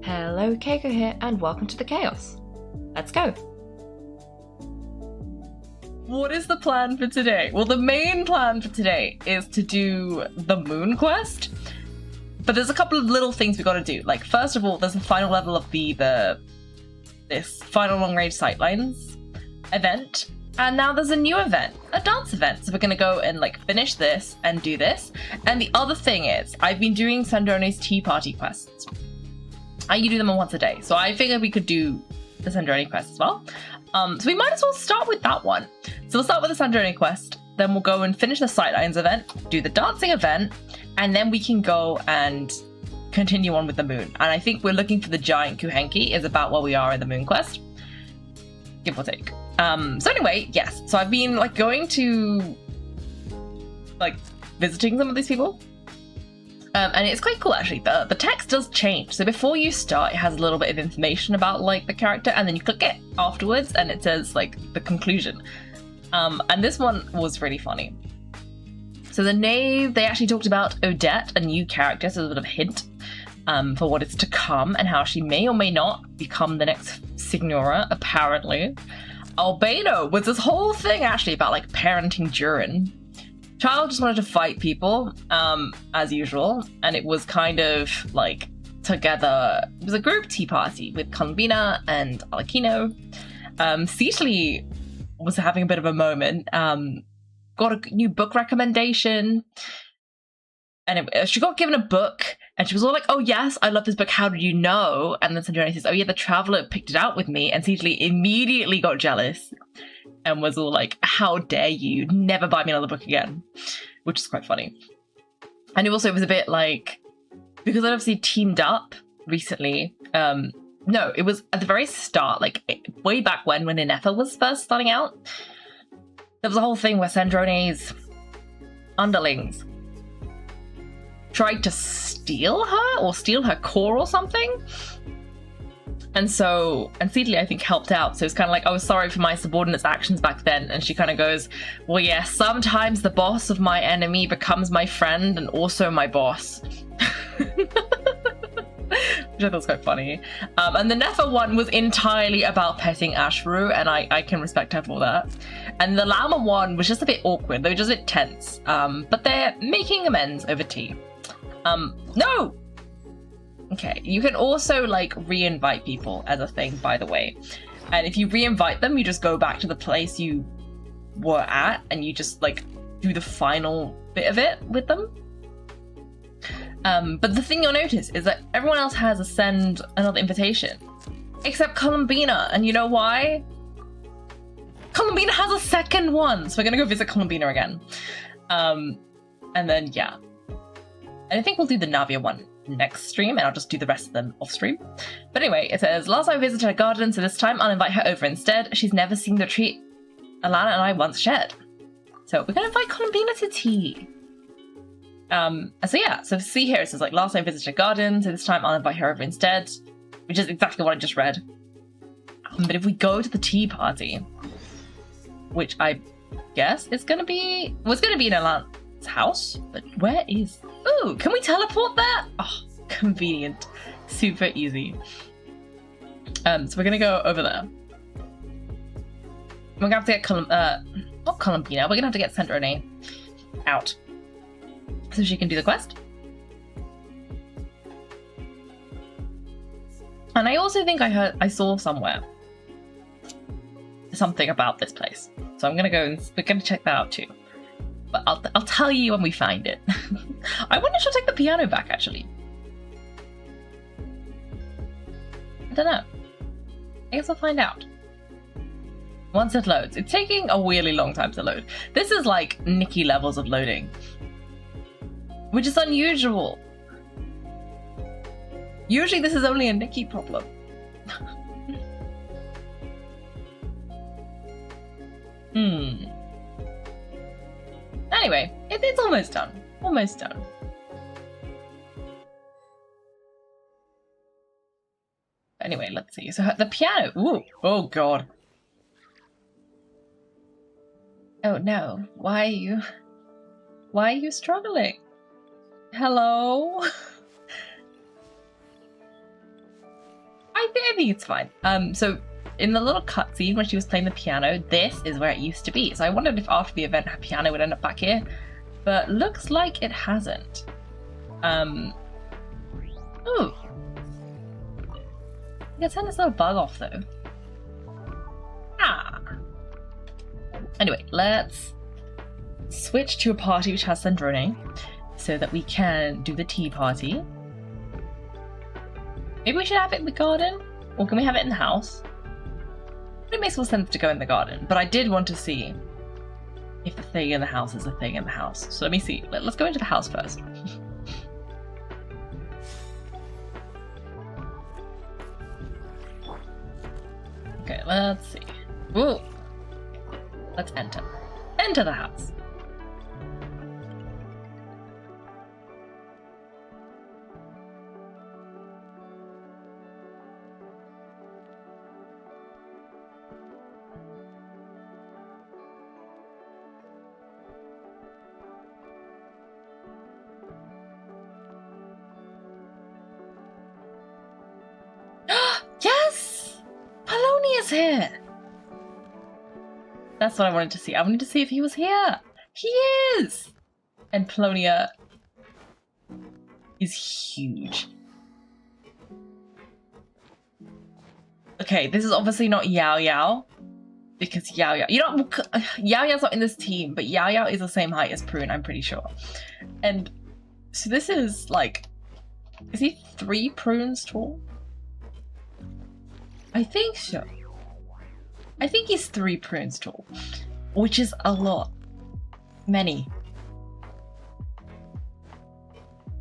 Hello, Kaiko here, and welcome to the Chaos. Let's go. What is the plan for today? Well, the main plan for today is to do the moon quest, but there's a couple of little things we gotta do. Like, first of all, there's the final level of this final long-range sightlines event, and now there's a new event, a dance event. So we're gonna go and like finish this and do this. And the other thing is, I've been doing Sandrone's tea party quests. You do them once a day, so I figured we could do the Sandrone quest as well. So we might as well start with that one. So we'll start with the Sandrone quest, then we'll go and finish the sightlines event, do the dancing event, and then we can go and continue on with the moon. And I think we're looking for the giant Kuhenki is about where we are in the moon quest, give or take. So anyway, yes. So I've been like going to like visiting some of these people. And it's quite cool actually. The text does change. So before you start, it has a little bit of information about like the character, and then you click it afterwards and it says like the conclusion. And this one was really funny. So they actually talked about Odette, a new character, so there's a bit of a hint for what is to come and how she may or may not become the next Signora, apparently. Albano was this whole thing actually about like parenting Durin. Child just wanted to fight people, as usual, and it was kind of like together. It was a group tea party with Columbina and Alakino. Cecily was having a bit of a moment. Got a new book recommendation, and she got given a book, and she was all like, "Oh yes, I love this book. How did you know?" And then Sandrone says, "Oh yeah, the Traveler picked it out with me," and Cecily immediately got jealous. And was all like, "How dare you never buy me another book again," which is quite funny. And it also was a bit like, because I'd obviously teamed up recently. No, it was at the very start, like way back when Inefa was first starting out. There was a whole thing where Sandrone's underlings tried to steal her or steal her core or something. And Cecily, I think, helped out. So it's kind of like, "Oh, sorry for my subordinate's actions back then." And she kind of goes, "Well, yeah, sometimes the boss of my enemy becomes my friend and also my boss." Which I thought was quite funny. And the Nefa one was entirely about petting Ashru, and I can respect her for that. And the Llama one was just a bit awkward. They were just a bit tense. But they're making amends over tea. No! Okay, you can also like re-invite people as a thing, by the way. And if you re-invite them, you just go back to the place you were at and you just like do the final bit of it with them. But the thing you'll notice is that everyone else has a send another invitation, except Columbina. And you know why? Columbina has a second one, so we're gonna go visit Columbina again. And then yeah, and I think we'll do the Navia one next stream, and I'll just do the rest of them off stream. But anyway, it says, "Last time I visited her garden, so this time I'll invite her over instead. She's never seen the treat Alana and I once shared." So we're gonna invite Columbina to tea. So yeah, so see here, it says like, "Last time I visited her garden, so this time I'll invite her over instead," which is exactly what I just read. But if we go to the tea party, which I guess it's gonna be, well, it's gonna be in Alana's house, but where is... Ooh, can we teleport there? Oh, convenient. Super easy. So we're gonna go over there. We're gonna have to get not Columbina, we're gonna have to get Sandrone out so she can do the quest. And I also think I saw somewhere something about this place. So I'm gonna go and we're gonna check that out too. But I'll tell you when we find it. I wonder if she'll take the piano back, actually. I don't know. I guess we'll find out. Once it loads. It's taking a really long time to load. This is like Nikki levels of loading, which is unusual. Usually this is only a Nikki problem. Anyway, it's almost done. Almost done. Anyway, let's see. So the piano. Ooh. Oh, God. Oh, no. Why are you struggling? Hello? I think it's fine. So in the little cutscene when she was playing the piano, this is where it used to be. So I wondered if after the event her piano would end up back here, but looks like it hasn't. Ooh. I can turn this little bug off though. Ah. Anyway, let's switch to a party which has Sandrone so that we can do the tea party. Maybe we should have it in the garden? Or can we have it in the house? It makes more sense to go in the garden, but I did want to see if the thing in the house is a thing in the house. So let me see. Let's go into the house first. Okay, let's see. Whoa! Let's enter. Enter the house. Yes! Polonia's here! That's what I wanted to see. I wanted to see if he was here. He is! And Polonia is huge. Okay, this is obviously not Yao Yao. Because Yao Yao... Yao Yao's not in this team, but Yao Yao is the same height as Prune, I'm pretty sure. And so this is like... Is he 3 prunes tall? I think so. I think he's 3 prunes tall, which is a lot. Many.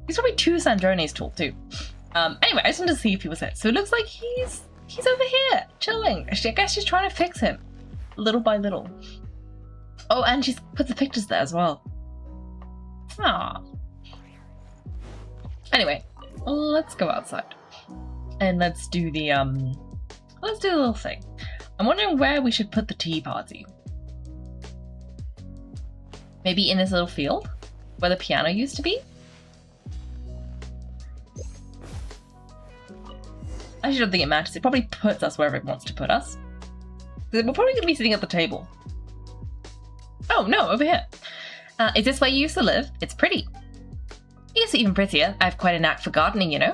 He's probably 2 Sandrones tall too. Anyway, I just wanted to see if he was it. So it looks like he's over here, chilling. I guess she's trying to fix him, little by little. Oh, and she's put the pictures there as well. Ah. Anyway, let's go outside and let's do the little thing. I'm wondering where we should put the tea party. Maybe in this little field where the piano used to be? I actually don't think it matters. It probably puts us wherever it wants to put us. We're probably going to be sitting at the table. Oh no, over here. Is this where you used to live? It's pretty. It used to be even prettier. I have quite a knack for gardening, you know.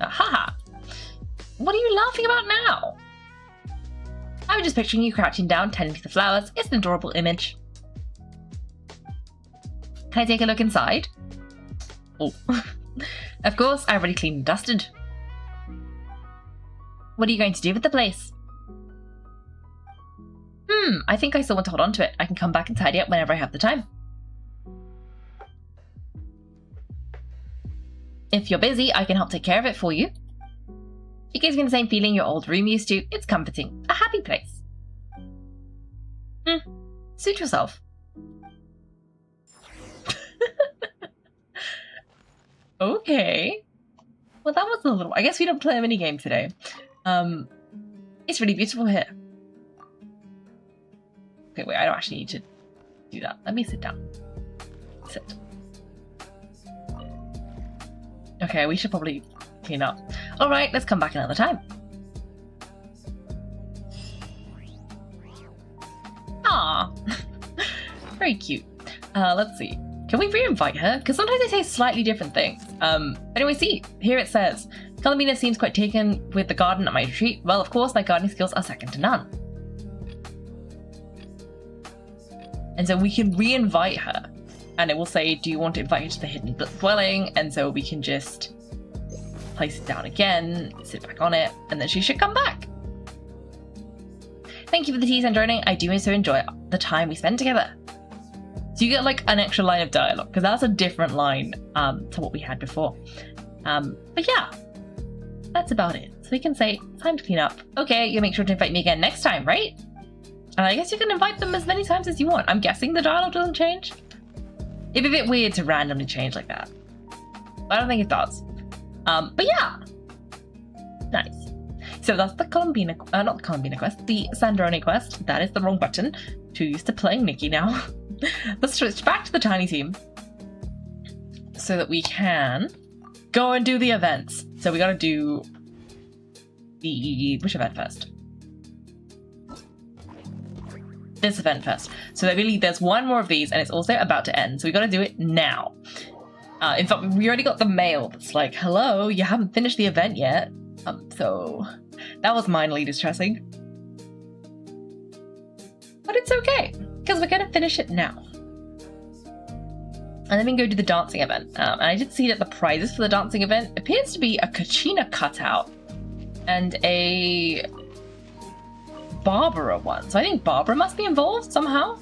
Haha. What are you laughing about now? I was just picturing you crouching down, tending to the flowers. It's an adorable image. Can I take a look inside? Oh. Of course, I already cleaned and dusted. What are you going to do with the place? I think I still want to hold on to it. I can come back and tidy up whenever I have the time. If you're busy, I can help take care of it for you. It gives me the same feeling your old room used to. It's comforting. A happy place. Suit yourself. Okay. Well, that was a little... I guess we don't play a minigame today. It's really beautiful here. Okay, wait, I don't actually need to do that. Let me sit down. Sit. Okay, we should probably clean up. Alright, let's come back another time. Ah, very cute. Let's see. Can we re-invite her? Because sometimes they say slightly different things. Anyway, see, here it says, Columbina seems quite taken with the garden at my retreat. Well, of course, my gardening skills are second to none. And so we can re-invite her. And it will say, do you want to invite her to the hidden dwelling? And so we can just place it down again, sit back on it, and then she should come back. Thank you for the tea, Sandrone. I do so enjoy the time we spend together. So you get like an extra line of dialogue, because that's a different line to what we had before. But yeah, that's about it. So we can say, time to clean up. Okay, you'll make sure to invite me again next time, right? And I guess you can invite them as many times as you want. I'm guessing the dialogue doesn't change. It'd be a bit weird to randomly change like that. I don't think it does. But yeah. Nice. So that's the Columbina, not the Columbina quest, the Sandrone quest. That is the wrong button. Too used to playing Nikki now. Let's switch back to the tiny team so that we can go and do the events. So we gotta do which event first? This event first. So really there's one more of these and it's also about to end. So we gotta do it now. In fact, we already got the mail that's like, hello, you haven't finished the event yet. So that was minorly distressing. But it's okay, because we're gonna finish it now. And then we can go do the dancing event. And I did see that the prizes for the dancing event appears to be a Kachina cutout and a Barbara one. So I think Barbara must be involved somehow.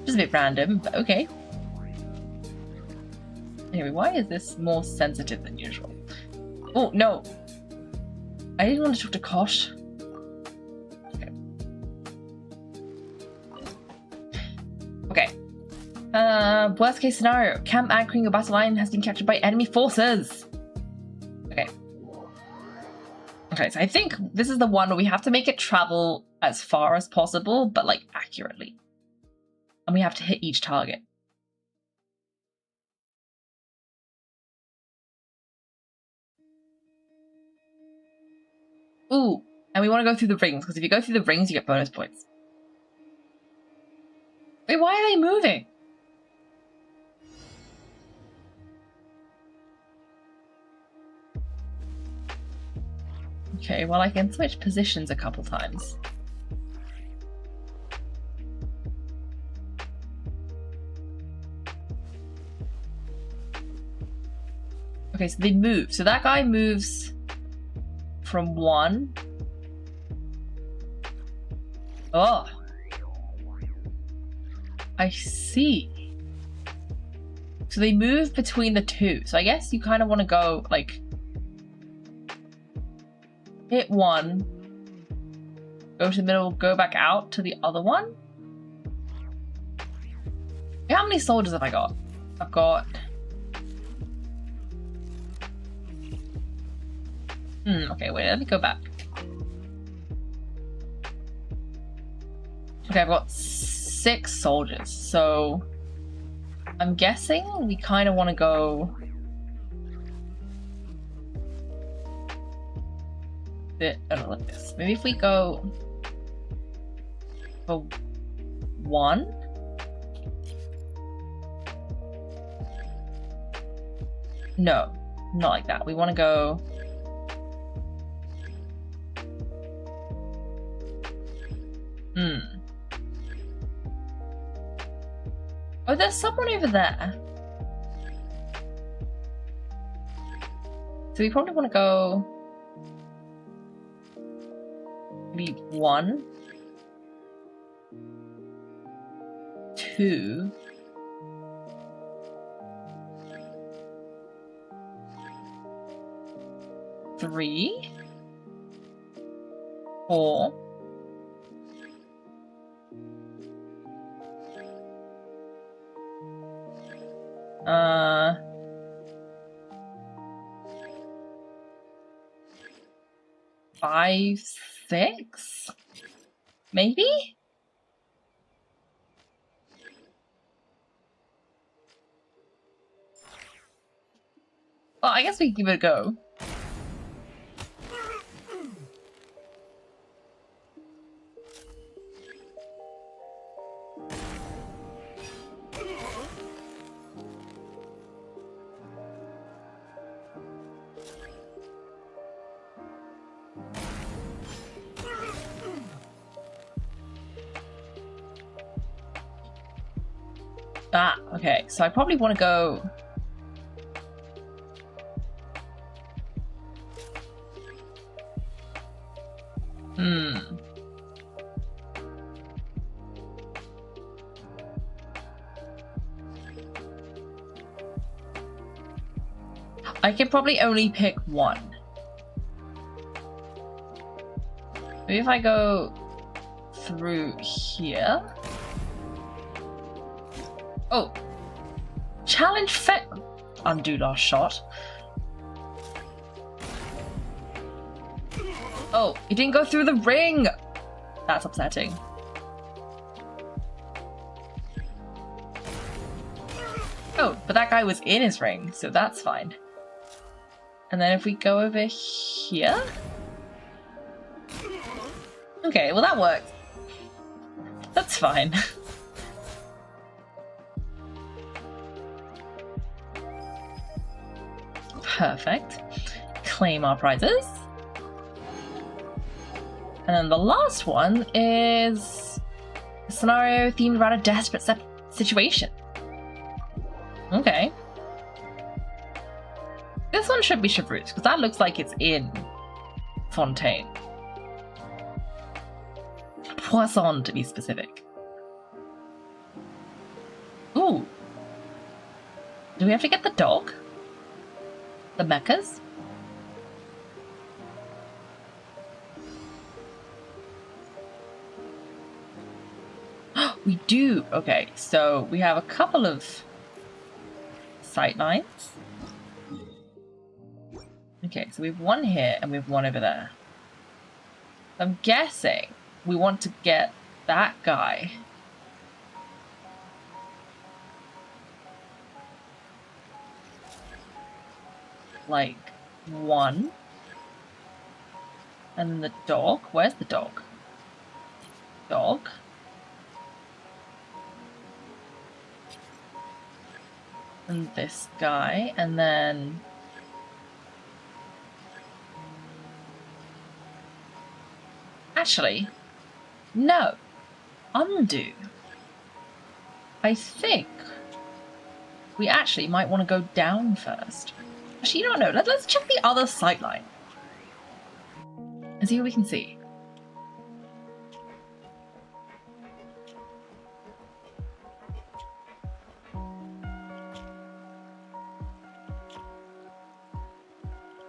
Just a bit random, but okay. Anyway, why is this more sensitive than usual? Oh, no. I didn't want to talk to Kosh. Okay. Okay. Worst case scenario. Camp anchoring your battle line has been captured by enemy forces. Okay. Okay, so I think this is the one where we have to make it travel as far as possible, but like accurately. And we have to hit each target. Ooh, and we want to go through the rings, because if you go through the rings, you get bonus points. Wait, why are they moving? Okay, well I can switch positions a couple times. Okay, so they move. So that guy moves from 1. Oh. I see. So they move between the 2. So I guess you kind of want to go, like, hit 1, go to the middle, go back out to the other one. How many soldiers have I got? I've got... okay, wait, let me go back. Okay, I've got 6 soldiers, so I'm guessing we kind of want to go like this. Maybe if we go for 1. No, not like that. We want to go... Oh, there's someone over there. So we probably want to go... maybe 1, 2... 3, 4... 5, 6? Maybe? Well, I guess we can give it a go. Ah, okay, so I probably want to go... I can probably only pick 1. Maybe if I go through here... Oh! Challenge undo last shot. Oh, it didn't go through the ring! That's upsetting. Oh, but that guy was in his ring, so that's fine. And then if we go over here... Okay, well that worked. That's fine. Perfect. Claim our prizes. And then the last one is a scenario themed around a desperate situation. Okay. This one should be Chevreuse, because that looks like it's in Fontaine. Poisson, to be specific. Ooh. Do we have to get the dog? The mechas? We do. Okay, so we have a couple of sight lines. Okay, so we have one here and we have one over there. I'm guessing we want to get that guy. Like one. And then the dog. Where's the dog? Dog. And this guy, and then actually, no, undo. I think we actually might want to go down first. Actually, you don't know. Let's check the other sightline and see what we can see.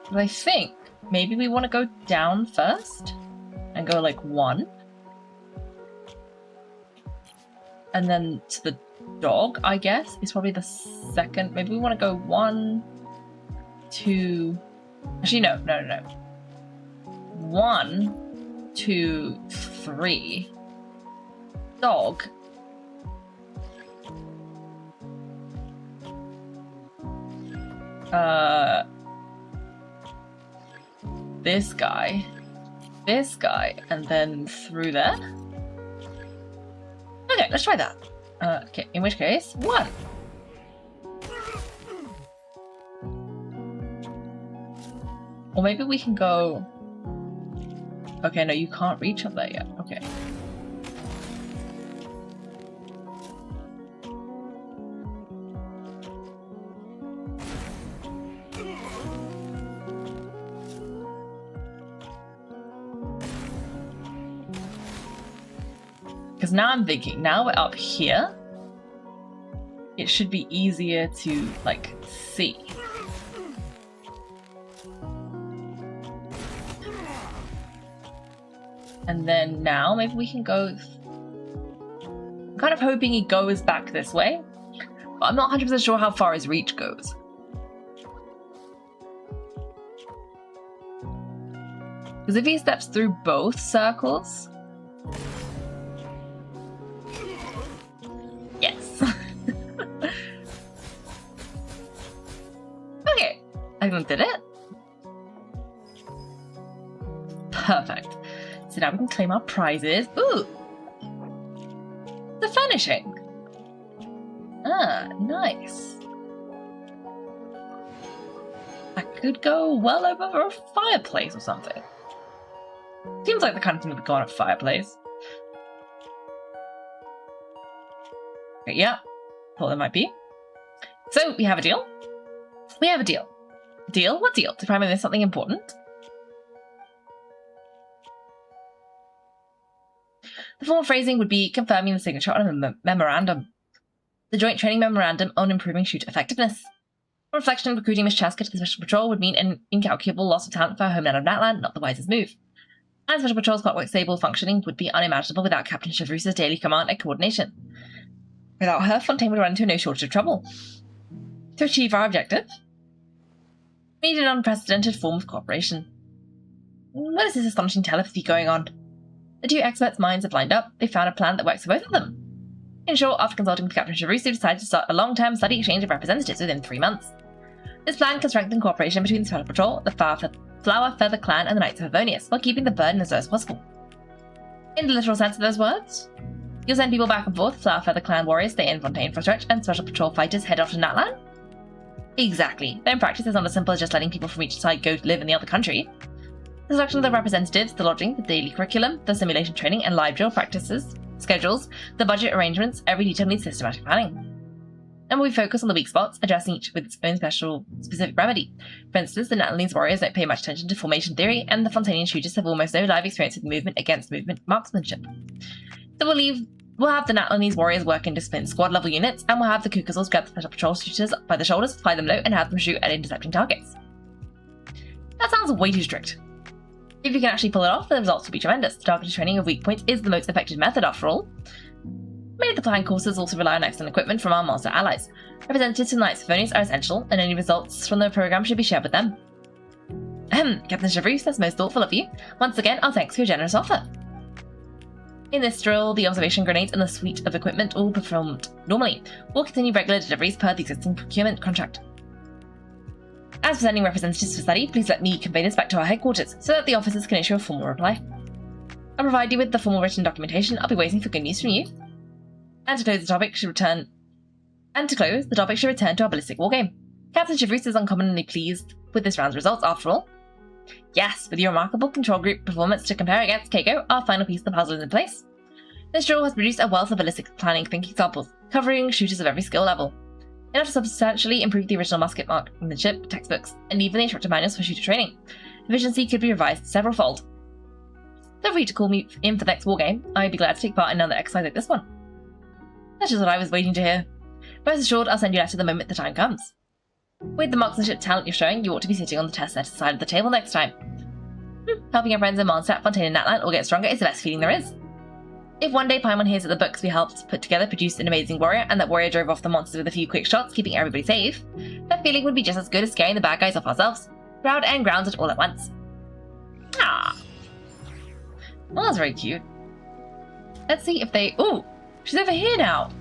But I think maybe we want to go down first and go like one. And then to the dog, I guess, is probably the second. Maybe we want to go 1, 2. Actually, no. 1, 2, 3. Dog. This guy, and then through there. Okay, let's try that. Okay, in which case, 1. Or maybe we can go... Okay, no, you can't reach up there yet. Okay. Because now I'm thinking, now we're up here, it should be easier to, like, see. And then now, maybe we can go... I'm kind of hoping he goes back this way, but I'm not 100% sure how far his reach goes. Because if he steps through both circles... Yes. Okay, I did it. Perfect. So now we can claim our prizes. Ooh! The furnishing. Ah, nice. That could go well over a fireplace or something. Seems like the kind of thing that would go on a fireplace. Okay, yeah, thought there might be. So, we have a deal. We have a deal. Deal? What deal? Did I miss something important? The formal phrasing would be confirming the signature on a memorandum. The joint training memorandum on improving shoot effectiveness. A reflection of recruiting Miss Chaska to the Special Patrol would mean an incalculable loss of talent for her homeland of Natland, not the wisest move. And Special Patrol's clockwork stable functioning would be unimaginable without Captain Chevreuse's daily command and coordination. Without her, Fontaine would run into no shortage of trouble. To achieve our objective, we need an unprecedented form of cooperation. What is this astonishing telepathy going on? The two experts' minds have lined up. They found a plan that works for both of them. In short, after consulting with Captain Shavrusu, decided to start a long-term study exchange of representatives within 3 months. This plan can strengthen cooperation between the Special Patrol, the Flower Feather Clan, and the Knights of Favonius, while keeping the burden as low as possible. In the literal sense of those words, you'll send people back and forth, Flower Feather Clan warriors stay in Fontaine for a stretch, and Special Patrol fighters head off to Natlan? Exactly. Though in practice it's not as simple as just letting people from each side go to live in the other country. The selection of the representatives, the lodging, the daily curriculum, the simulation training and live drill practices, schedules, the budget arrangements, every detail needs systematic planning. And we focus on the weak spots, addressing each with its own specific remedy. For instance, the Natlanese warriors don't pay much attention to formation theory, and the Fontanian shooters have almost no live experience with movement against movement marksmanship. So we'll have the Natlanese warriors work in disciplined squad level units, and we'll have the Kukazals grab the Special Patrol shooters by the shoulders, fly them low, and have them shoot at intercepting targets. That sounds way too strict. If you can actually pull it off, the results will be tremendous. Targeted training of weak points is the most effective method after all. Many of the planned courses also rely on excellent equipment from our monster allies. Representatives from the Knights of Favonius are essential, and any results from the program should be shared with them. Captain Shavrusu, that's most thoughtful of you. Once again, our thanks for your generous offer. In this drill, the observation grenades and the suite of equipment all performed normally. We'll continue regular deliveries per the existing procurement contract. As for sending representatives for study, please let me convey this back to our headquarters so that the officers can issue a formal reply. I'll provide you with the formal written documentation. I'll be waiting for good news from you. And to close, the topic should return to our Ballistic Wargame. Captain Shavrusu is uncommonly pleased with this round's results after all. Yes, with your remarkable control group performance to compare against Kaiko, our final piece of the puzzle is in place. This drill has produced a wealth of ballistic planning thinking examples, covering shooters of every skill level. Enough to substantially improve the original musket marksmanship textbooks, and even the instructor manuals for shooter training. Efficiency could be revised several-fold. Feel free to call me in for the next wargame. I'd be glad to take part in another exercise like this one. That's just what I was waiting to hear. Rest assured, I'll send you a letter the moment the time comes. With the marksmanship talent you're showing, you ought to be sitting on the test set side of the table next time. Helping our friends in Mondstadt, Fontaine and Natlan all get stronger is the best feeling there is. If one day Paimon hears that the books we helped put together produced an amazing warrior, and that warrior drove off the monsters with a few quick shots, keeping everybody safe, that feeling would be just as good as scaring the bad guys off ourselves. Proud and grounded all at once. Ah. Well, that's very cute. Let's see if they... Ooh, she's over here now.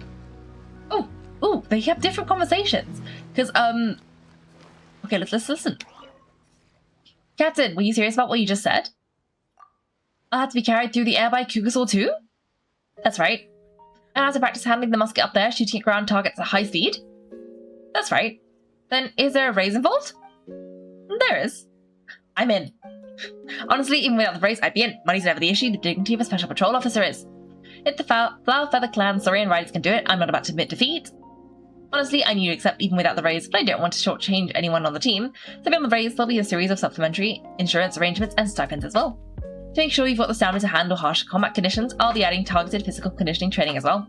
Ooh, they have different conversations. Because, okay, let's listen. Captain, were you serious about what you just said? I'll have to be carried through the air by Kukazal too? That's right. And I have to practice handling the musket up there, shooting at ground targets at high speed? That's right. Then is there a raise involved? There is. I'm in. Honestly, even without the raise, I'd be in. Money's never the issue, the dignity of a special patrol officer is. If the Flower Feather Clan Saurian riders can do it, I'm not about to admit defeat. Honestly, I knew you'd accept even without the raise, but I don't want to shortchange anyone on the team, so beyond the raise, there'll be a series of supplementary insurance arrangements and stipends as well. To make sure you've got the stamina to handle harsh combat conditions, I'll be adding targeted physical conditioning training as well.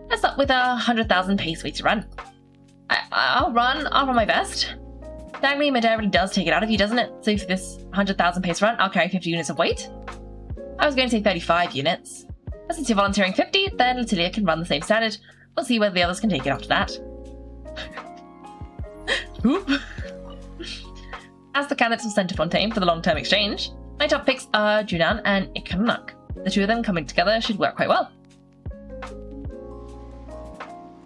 Let's start with a 100,000 pace weight to run. I'll run my best. Dangly Medea really does take it out of you, doesn't it? So for this 100,000 pace run, I'll carry 50 units of weight. I was going to say 35 units. But since you're volunteering 50, then Latilia can run the same standard. We'll see whether the others can take it after that. As the candidates will send to Fontaine for the long-term exchange, my top picks are Junan and Ikanak. The two of them coming together should work quite well.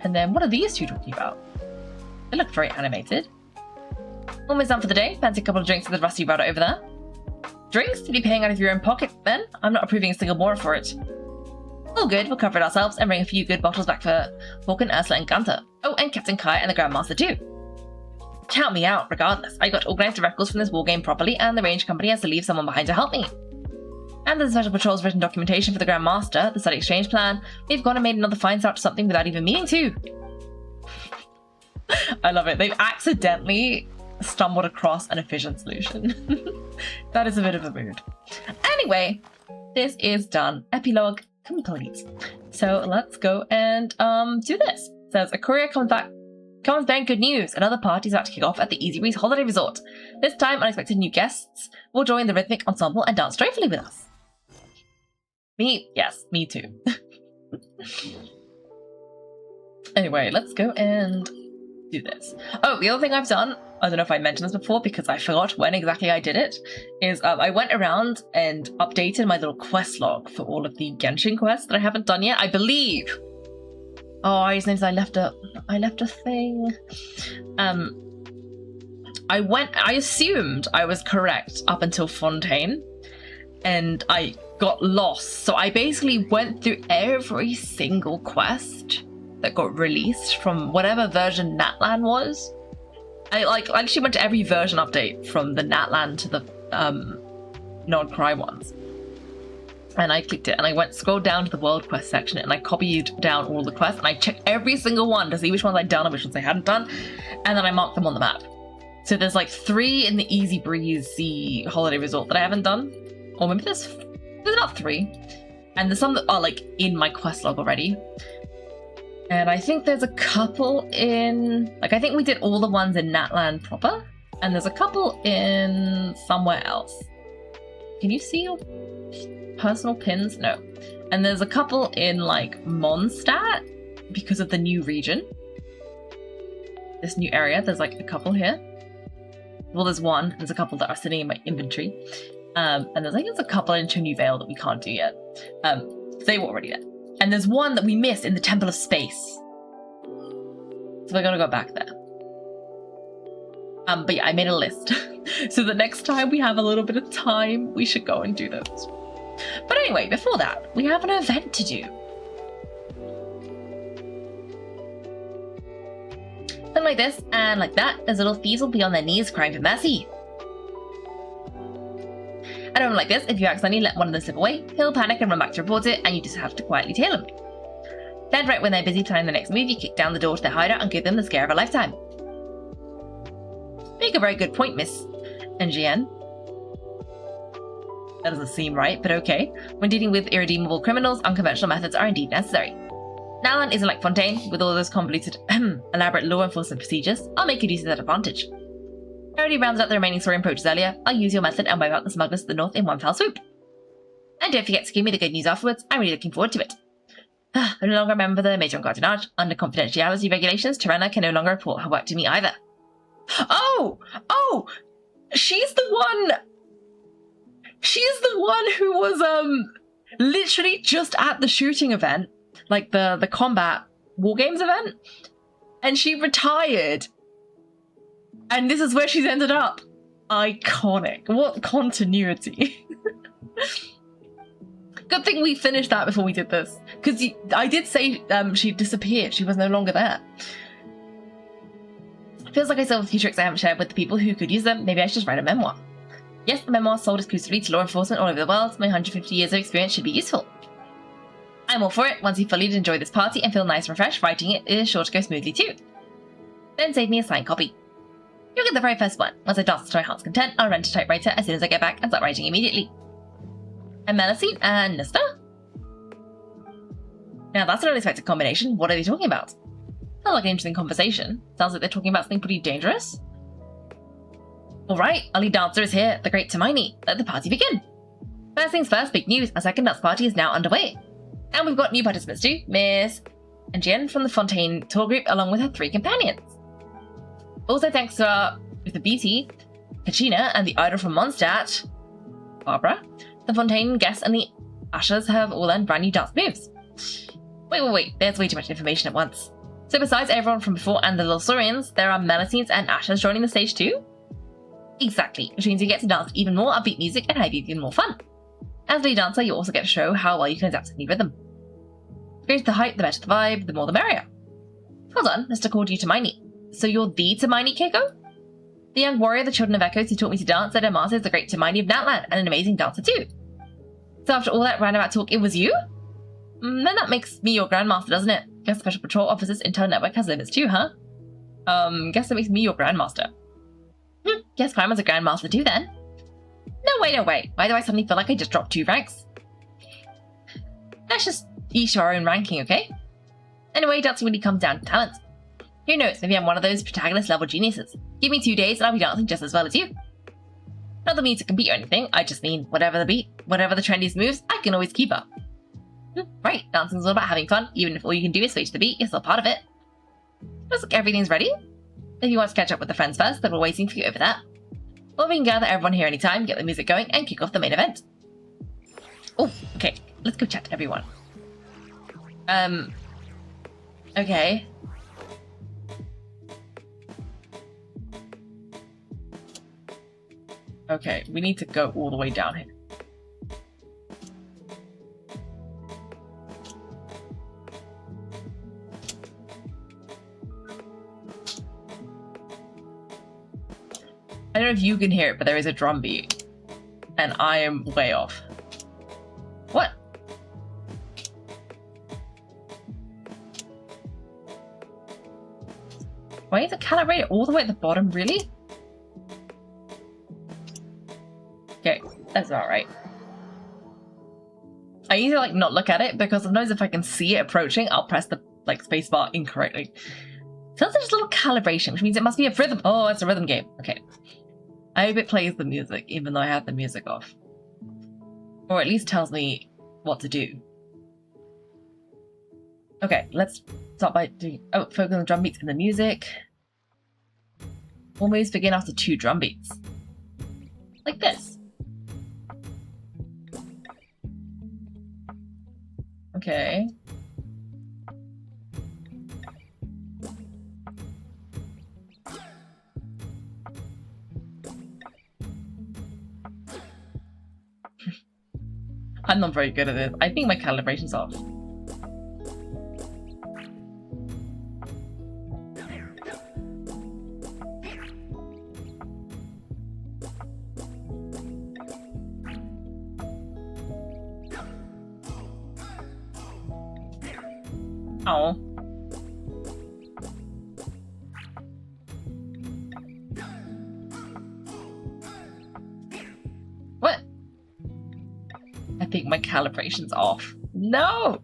And then what are these two talking about? They look very animated. Almost done for the day. Fancy a couple of drinks with the rusty brother over there. Drinks? To be paying out of your own pocket, then? I'm not approving a single more for it. All good, we'll cover it ourselves and bring a few good bottles back for Falcon, Ursula and Gunther. Oh, and Captain Kai and the Grandmaster too. Count me out, regardless. I got to organise the records from this wargame properly, and the range company has to leave someone behind to help me. And the Special Patrol's written documentation for the Grandmaster, the study exchange plan, we've gone and made another fine start to something without even meaning to. I love it. They've accidentally stumbled across an efficient solution. That is a bit of a mood. Anyway, this is done. Epilogue complete. So let's go and do this. It says a courier comes bearing good news. Another party is about to kick off at the Easybreeze Holiday Resort. This time, unexpected new guests will join the rhythmic ensemble and dance joyfully with us. Yes, me too. Anyway, let's go and do this. Oh, the other thing I've done, I don't know if I mentioned this before because I forgot when exactly I did it, is I went around and updated my little quest log for all of the Genshin quests that I haven't done yet. I believe Oh, I just noticed I left a thing. I assumed I was correct up until Fontaine, and I got lost. So I basically went through every single quest that got released from whatever version Natlan was. I actually went to every version update from the Natlan to the non-cry ones. And I clicked it and I scrolled down to the world quest section and I copied down all the quests and I checked every single one to see which ones I'd done and which ones I hadn't done. And then I marked them on the map. So there's like 3 in the Easybreeze Holiday Resort that I haven't done. Or maybe there's about 3. And there's some that are like in my quest log already. And I think there's a couple in... Like, I think we did all the ones in Natlan proper. And there's a couple in somewhere else. Can you see your personal pins? No. And there's a couple in, like, Mondstadt because of the new region. This new area. There's, like, a couple here. Well, there's one. There's a couple that are sitting in my inventory. And there's, I think, there's a couple in New Vale that we can't do yet. They were already there. And there's one that we missed in the Temple of Space. So we're gonna go back there. But yeah, I made a list. So the next time we have a little bit of time, we should go and do those. But anyway, before that, we have an event to do. Something like this, and like that, as little thieves will be on their knees crying for mercy. I don't like this. If you accidentally let one of them slip away, he'll panic and run back to report it, and you just have to quietly tail him. Then right when they're busy planning the next move, you kick down the door to their hideout and give them the scare of a lifetime. Make a very good point, Miss NGN. That doesn't seem right, but okay. When dealing with irredeemable criminals, unconventional methods are indeed necessary. Natlan isn't like Fontaine, with all those convoluted, elaborate law enforcement procedures. I'll make good use of that advantage. I already rounded up the remaining story approaches earlier. I'll use your method and wipe out the smugglers to the north in one fell swoop. And don't forget to give me the good news afterwards. I'm really looking forward to it. I no longer remember the Major and Gardenage. Under confidentiality regulations, Terena can no longer report her work to me either. Oh! She's the one who was, literally just at the shooting event. Like the combat Wargames event. And she retired. And this is where she's ended up. Iconic. What continuity. Good thing we finished that before we did this. Because I did say she disappeared. She was no longer there. Feels like I still have a few tricks I haven't shared with the people who could use them. Maybe I should just write a memoir. Yes, the memoir sold exclusively to law enforcement all over the world. My 150 years of experience should be useful. I'm all for it. Once you've fully enjoyed this party and feel nice and refreshed, writing it is sure to go smoothly too. Then save me a signed copy. You'll get the very first one. Once I dance to my heart's content, I'll rent a typewriter as soon as I get back and start writing immediately. And Melusine and Nista? Now that's an unexpected combination. What are they talking about? Sounds like an interesting conversation. Sounds like they're talking about something pretty dangerous. Alright, our lead dancer is here, the great Hermione. Let the party begin. First things first, big news. Our second dance party is now underway. And we've got new participants too. Miss Jen from the Fontaine tour group along with her 3 companions. Also thanks to our with the beauty, Kachina, and the idol from Mondstadt, Barbara, the Fontaine guests and the ushers have all learned brand new dance moves. Wait, there's way too much information at once. So besides everyone from before and the little Saurians, there are Melusines and Ashers joining the stage too? Exactly, which means you get to dance to even more upbeat music and have even more fun. As lead dancer, you also get to show how well you can adapt to any rhythm. The greater the height, the better the vibe, the more the merrier. Hold on, Mr. called you Hermione. So you're the Hermione, Kaiko? The young warrior of the Children of Echoes who taught me to dance said her master is the great Hermione of Natlan and an amazing dancer too. So after all that roundabout talk, it was you? Then that makes me your grandmaster, doesn't it? Guess Special Patrol Officer's internal network has limits too, huh? Guess that makes me your grandmaster. Guess Climbers a grandmaster too then. No way. Why do I suddenly feel like I just dropped 2 ranks? That's just each to our own ranking, okay? Anyway, dancing really comes down to talent. Who knows, maybe I'm one of those protagonist level geniuses. Give me 2 days and I'll be dancing just as well as you. Not that I mean to compete or anything, I just mean whatever the beat, whatever the trendiest moves, I can always keep up. Right, dancing's all about having fun, even if all you can do is sway to the beat, you're still part of it. Looks like everything's ready. If you want to catch up with the friends first, then we're waiting for you over there. Or we can gather everyone here anytime, get the music going, and kick off the main event. Oh, okay, let's go chat to everyone. Okay. Okay, we need to go all the way down here. I don't know if you can hear it, but there is a drum beat. And I am way off. What? Why is it calibrated all the way at the bottom, really? Okay, that's alright. I usually like not look at it because sometimes if I can see it approaching, I'll press the like spacebar incorrectly. So that's just a little calibration, which means it must be a rhythm. Oh, it's a rhythm game. Okay. I hope it plays the music, even though I have the music off. Or at least tells me what to do. Okay, let's start by doing... Oh, focus on the drum beats and the music. All moves begin after 2 drum beats. Like this. Okay. I'm not very good at this. I think my calibration's off. Oh. What? I think my calibration's off. No!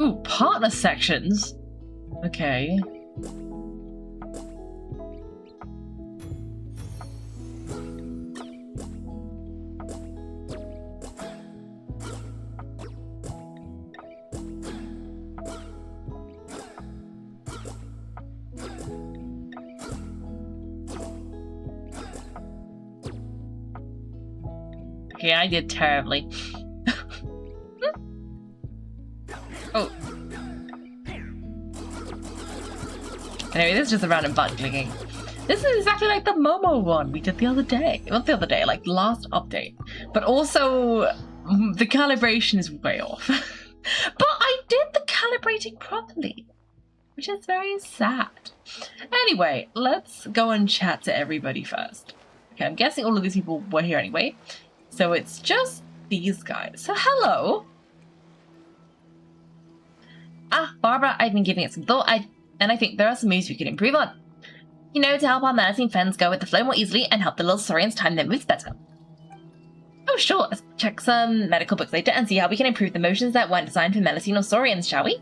Ooh, partner sections? Okay. Okay, I did terribly. Oh. Anyway, this is just a random button clicking. This is exactly like the Momo one we did the other day. Not the other day, like last update. But also, the calibration is way off. But I did the calibrating properly, which is very sad. Anyway, let's go and chat to everybody first. Okay, I'm guessing all of these people were here anyway. So it's just these guys. So hello. Ah, Barbara, I've been giving it some thought, and I think there are some moves we could improve on. You know, to help our menacing friends go with the flow more easily and help the little Saurians time their moves better. Oh sure, let's check some medical books later and see how we can improve the motions that weren't designed for menacing or Saurians, shall we?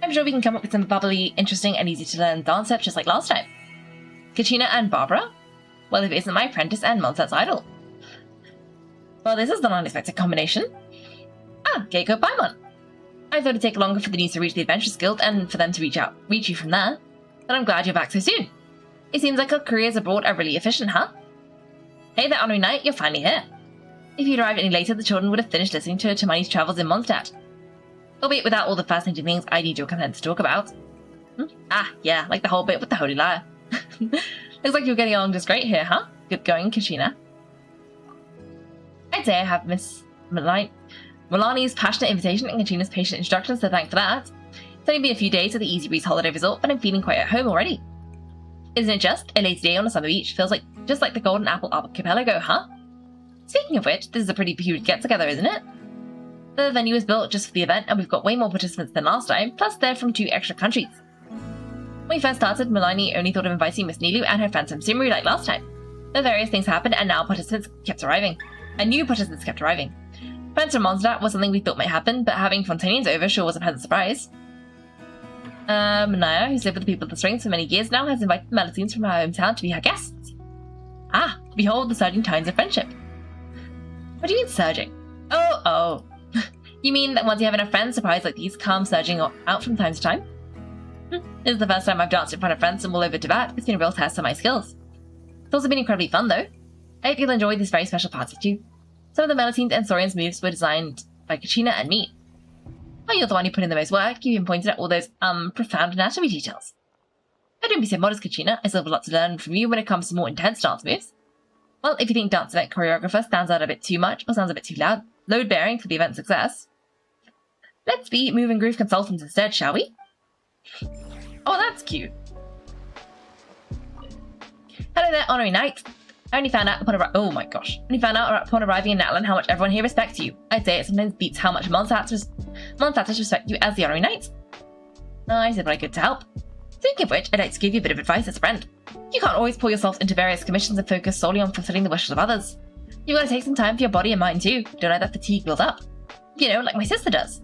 I'm sure we can come up with some bubbly, interesting and easy to learn dance steps just like last time. Katrina and Barbara? Well, if it isn't my apprentice and Monset's idol. Well, this is an unexpected combination. Ah, Kaiko Paimon. I thought it'd take longer for the news to reach the Adventurers Guild and for them to reach you from there, but I'm glad you're back so soon. It seems like our careers abroad are really efficient, huh? Hey there, Honorary Knight, you're finally here. If you'd arrived any later, the children would have finished listening to Hermione's travels in Mondstadt. Albeit without all the fascinating things I need your consent to talk about. Ah, yeah, like the whole bit with the Holy Liar. Looks like you're getting along just great here, huh? Good going, Katrina. I'd say I have Miss Milani's passionate invitation and Katrina's patient instructions to thank for that. It's only been a few days at the Easybreeze holiday resort, but I'm feeling quite at home already. Isn't it just? A lazy day on a summer beach feels like just like the Golden Apple Archipelago, huh? Speaking of which, this is a pretty huge get-together, isn't it? The venue was built just for the event, and we've got way more participants than last time, plus they're from 2 extra countries. When we first started, Milani only thought of inviting Miss Nilu and her Phantom Simru like last time. But various things happened, and now participants kept arriving. And new participants kept arriving. Friends from Mondstadt was something we thought might happen, but having Fontanians over sure was a pleasant surprise. Naya, who's lived with the people of the Strings for many years now, has invited the Melusines from her hometown to be her guests. Ah, behold the surging tides of friendship. What do you mean surging? Oh. You mean that once you have enough friends, surprises like these come surging out from time to time? This is the first time I've danced in front of friends and all over Tibet. It's been a real test of my skills. It's also been incredibly fun, though. I hope you'll enjoy this very special party too. Some of the Melusines and Saurians moves were designed by Kachina and me. Oh, you're the one who put in the most work. You even pointed out all those, profound anatomy details. Oh, don't be so modest, Kachina. I still have a lot to learn from you when it comes to more intense dance moves. Well, if you think dance event choreographer stands out a bit too much or sounds a bit too loud, load-bearing for the event's success, let's be move and groove consultants instead, shall we? Oh, that's cute. Hello there, honorary knight. I only found out upon arriving in Natlan how much everyone here respects you. I'd say it sometimes beats how much Monsatters respect you as the honorary knight. I said what I could to help. Speaking of which, I'd like to give you a bit of advice as a friend. You can't always pour yourself into various commissions and focus solely on fulfilling the wishes of others. You've got to take some time for your body and mind too. Don't let that fatigue build up. You know, like my sister does.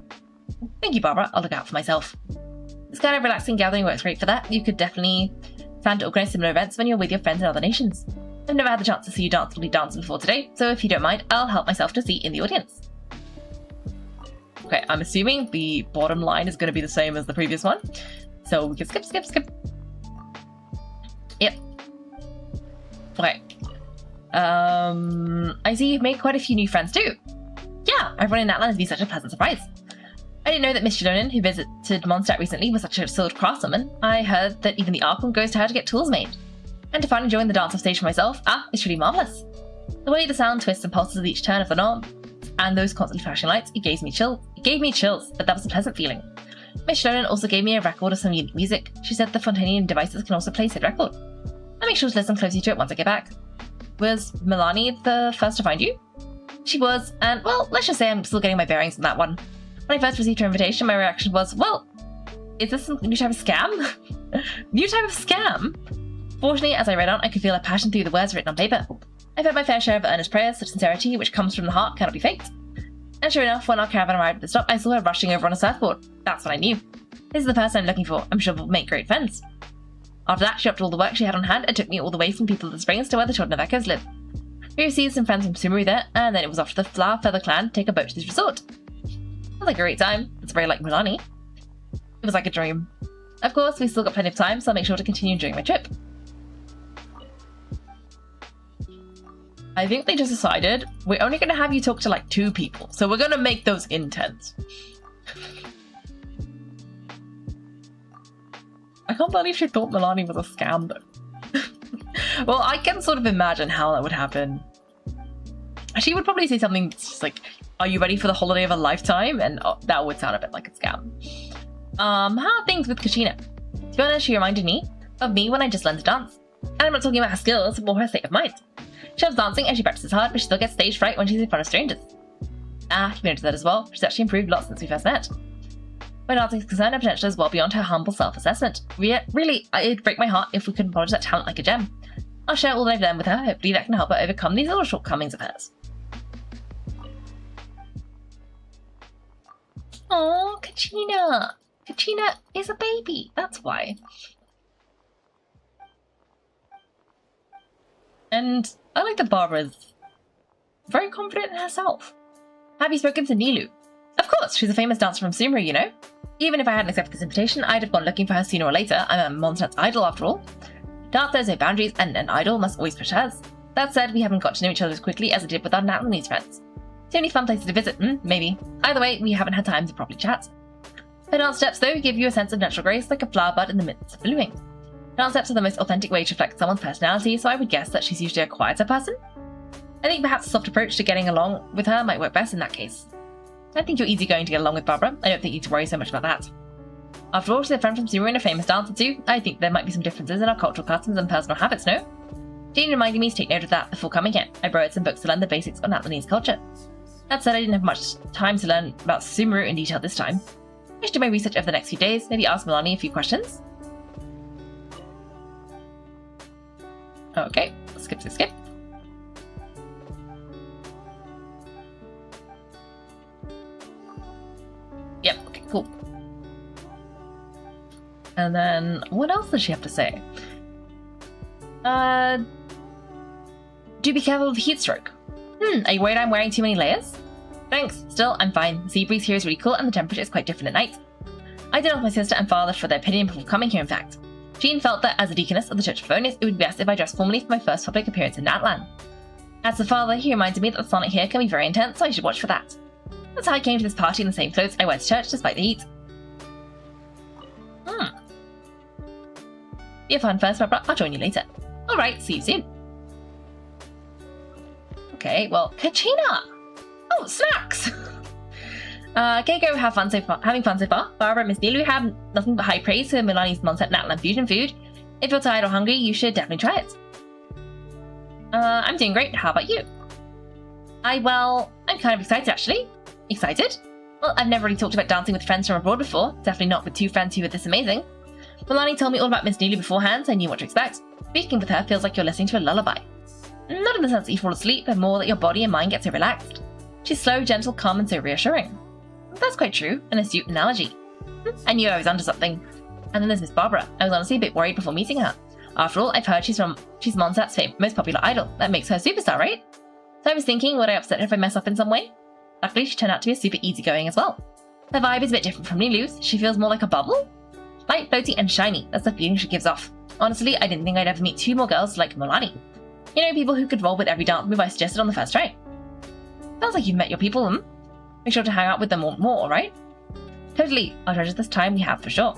Thank you, Barbara. I'll look out for myself. This kind of relaxing gathering works great for that. You could definitely plan to organize similar events when you're with your friends in other nations. I've never had the chance to see you dance before today, so if you don't mind, I'll help myself to seat in the audience. Okay, I'm assuming the bottom line is going to be the same as the previous one. So we can skip. Yep. Okay. I see you've made quite a few new friends too. Yeah, everyone in Natlan has been such a pleasant surprise. I didn't know that Miss Shilonen, who visited Mondstadt recently, was such a skilled craftswoman. I heard that even the Archon goes to her to get tools made. And to finally join the dance off stage for myself, it's truly marvellous. The way the sound twists and pulses with each turn of the knob, and those constantly flashing lights, it gave me chills, but that was a pleasant feeling. Miss Shilonen also gave me a record of some unique music. She said the Fontanian devices can also play said record. I'll make sure to listen closely to it once I get back. Was Milani the first to find you? She was, and well, let's just say I'm still getting my bearings on that one. When I first received her invitation, my reaction was, well, is this some new type of scam? New type of scam? Fortunately, as I read on, I could feel a passion through the words written on paper. I've had my fair share of earnest prayers, such sincerity, which comes from the heart, cannot be faked. And sure enough, when our caravan arrived at the stop, I saw her rushing over on a surfboard. That's what I knew. This is the person I'm looking for. I'm sure we'll make great friends. After that, she upped all the work she had on hand and took me all the way from People of the Springs to where the children of Echoes live. We received some friends from Sumeru there, and then it was off to the Flower Feather clan to take a boat to this resort. It was like a great time. It's very like Milani. It was like a dream. Of course, we still got plenty of time, so I'll make sure to continue enjoying my trip. I think they just decided we're only going to have you talk to like 2 people, so we're going to make those intense. I can't believe she thought Milani was a scam though. Well, I can sort of imagine how that would happen. She would probably say something just like, are you ready for the holiday of a lifetime? And that would sound a bit like a scam. How are things with Kachina? To be honest, she reminded me of me when I just learned to dance. And I'm not talking about her skills, more her state of mind. She loves dancing and she practices hard, but she still gets stage fright when she's in front of strangers. You noticed that as well. She's actually improved a lot since we first met. When dancing is concerned, her potential is well beyond her humble self-assessment. Really, it'd break my heart if we couldn't polish that talent like a gem. I'll share all that I've learned with her. Hopefully that can help her overcome these little shortcomings of hers. Oh, Kachina! Kachina is a baby, that's why. And I like that Barbara's very confident in herself. Have you spoken to Nilu? Of course, she's a famous dancer from Sumeru, you know. Even if I hadn't accepted this invitation, I'd have gone looking for her sooner or later. I'm a Mondstadt's idol after all. Dance knows no boundaries, and an idol must always push hers. That said, we haven't got to know each other as quickly as I did with our Natlanese friends. The only fun places to visit, maybe. Either way, we haven't had time to properly chat. Her dance steps, though, give you a sense of natural grace like a flower bud in the midst of blooming. Dance steps are the most authentic way to reflect someone's personality, so I would guess that she's usually a quieter person. I think perhaps a soft approach to getting along with her might work best in that case. I think you're easygoing to get along with Barbara. I don't think you need to worry so much about that. After all, she's a friend from Sumeru and a famous dancer too. I think there might be some differences in our cultural customs and personal habits, no? Jane reminded me to take note of that before coming here. I borrowed some books to learn the basics on Natlanese culture. That said, I didn't have much time to learn about Sumeru in detail this time. I should do my research over the next few days, maybe ask Milani a few questions. Okay, skip. Yep, okay, cool. And then, what else does she have to say? Do be careful of heat stroke. Are you worried I'm wearing too many layers? Thanks. Still, I'm fine. The sea breeze here is really cool and the temperature is quite different at night. I did ask my sister and father for their opinion before coming here, in fact. Jean felt that as a deaconess of the Church of Bonus, it would be best if I dressed formally for my first public appearance in Natlan. As the father, he reminded me that the sonnet here can be very intense, so I should watch for that. That's how I came to this party in the same clothes I wear to church despite the heat. Be a fun first, Barbara. I'll join you later. Alright, see you soon. Okay, well, Kachina! Oh, snacks! Kaiko having fun so far. Barbara and Miss Neelu have nothing but high praise for Milani's Monset Natlan fusion food. If you're tired or hungry, you should definitely try it. I'm doing great. How about you? I'm kind of excited actually. Excited? Well, I've never really talked about dancing with friends from abroad before. Definitely not with two friends who are this amazing. Milani told me all about Miss Neelu beforehand, so I knew what to expect. Speaking with her feels like you're listening to a lullaby. Not in the sense that you fall asleep, but more that your body and mind get so relaxed. She's slow, gentle, calm, and so reassuring. That's quite true, an astute analogy. I knew I was onto something. And then there's Miss Barbara. I was honestly a bit worried before meeting her. After all, I've heard she's Monset's most popular idol. That makes her a superstar, right? So I was thinking, would I upset her if I mess up in some way? Luckily, she turned out to be super easygoing as well. Her vibe is a bit different from Neelu's. She feels more like a bubble. Light, floaty, and shiny. That's the feeling she gives off. Honestly, I didn't think I'd ever meet two more girls like Milani. You know, people who could roll with every dance move I suggested on the first try. Sounds like you've met your people, Make sure to hang out with them more, alright? Totally. I'll treasure this time we have for sure.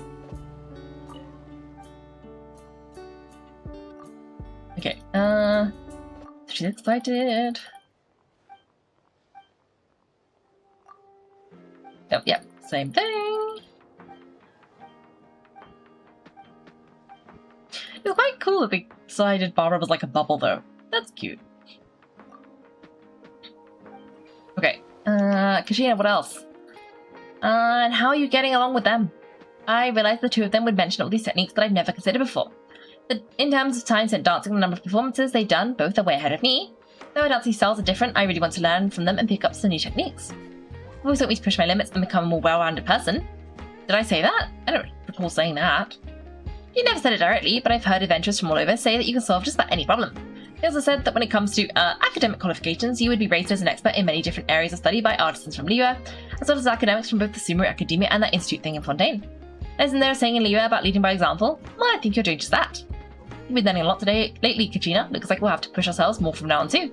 Okay, she's excited. Oh, yeah, same thing. It's quite cool that they decided Barbara was like a bubble, though. That's cute. Okay, Kashina, what else? And how are you getting along with them? I realized the two of them would mention all these techniques that I've never considered before. But in terms of time spent dancing and the number of performances they've done, both are way ahead of me. Though our dancing styles are different, I really want to learn from them and pick up some new techniques. I've always wanted me to push my limits and become a more well-rounded person. Did I say that? I don't recall saying that. You never said it directly, but I've heard adventurers from all over say that you can solve just about any problem. They also said that when it comes to academic qualifications, you would be rated as an expert in many different areas of study by artisans from Liyue, as well as academics from both the Sumeru Academia and that institute thing in Fontaine. Isn't there a saying in Liyue about leading by example? Well, I think you're doing just that. You've been learning a lot today lately, Kachina. Looks like we'll have to push ourselves more from now on too.